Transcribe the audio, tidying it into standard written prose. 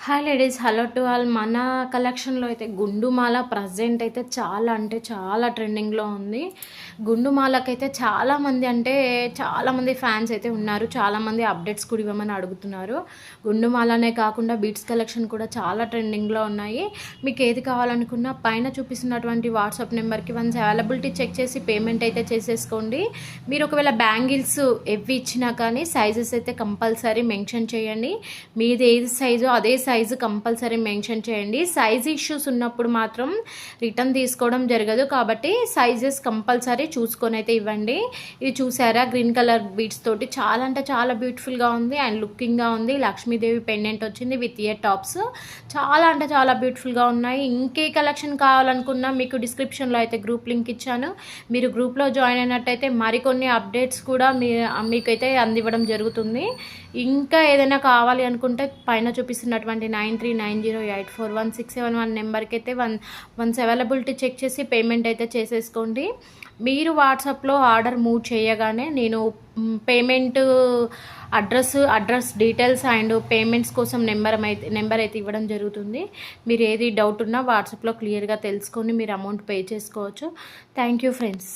Hi ladies, hello to all. మన కలెక్షన్లో అయితే గుండుమాల ప్రజెంట్ అయితే చాలా అంటే చాలా ట్రెండింగ్లో ఉంది. గుండుమాలకైతే చాలామంది ఫ్యాన్స్ అయితే ఉన్నారు. చాలామంది అప్డేట్స్ కూడా ఇవ్వమని అడుగుతున్నారు. గుండుమాలనే కాకుండా బీట్స్ కలెక్షన్ కూడా చాలా ట్రెండింగ్లో ఉన్నాయి. మీకు ఏది కావాలనుకున్నా పైన చూపిస్తున్నటువంటి వాట్సాప్ నెంబర్కి వన్స్ అవైలబిలిటీ చెక్ చేసి పేమెంట్ అయితే చేసేసుకోండి. మీరు ఒకవేళ బ్యాంగిల్స్ ఎవి ఇచ్చినా కానీ సైజెస్ అయితే కంపల్సరీ మెన్షన్ చేయండి. మీది ఏది సైజో అదే సైజు కంపల్సరీ మెన్షన్ చేయండి. సైజ్ ఇష్యూస్ ఉన్నప్పుడు మాత్రం రిటర్న్ తీసుకోవడం జరగదు, కాబట్టి సైజెస్ కంపల్సరీ చూసుకొని అయితే ఇవ్వండి. ఇది చూసారా, గ్రీన్ కలర్ బీడ్స్ తోటి చాలా అంటే చాలా బ్యూటిఫుల్గా ఉంది అండ్ లుకింగ్గా ఉంది. లక్ష్మీదేవి పెండెంట్ వచ్చింది విత్ ఇయర్ టాప్స్. చాలా అంటే చాలా బ్యూటిఫుల్గా ఉన్నాయి. ఇంకే కలెక్షన్ కావాలనుకున్నా మీకు డిస్క్రిప్షన్లో అయితే గ్రూప్ లింక్ ఇచ్చాను. మీరు గ్రూప్లో జాయిన్ అయినట్టయితే మరికొన్ని అప్డేట్స్ కూడా మీకైతే అందివ్వడం జరుగుతుంది. ఇంకా ఏదైనా కావాలి అనుకుంటే పైన చూపిస్తున్నటువంటి 9390841671 నెంబర్కి అయితే వన్స్ అవైలబిలిటీ చెక్ చేసి పేమెంట్ అయితే చేసేసుకోండి. మీరు వాట్సాప్లో ఆర్డర్ మూవ్ చేయగానే నేను payment address details and payments కోసం నెంబర్ అయితే ఇవ్వడం జరుగుతుంది. మీరు ఏది డౌట్ ఉన్నా వాట్సాప్లో క్లియర్గా తెలుసుకొని మీరు అమౌంట్ పే చేసుకోవచ్చు. Thank you friends.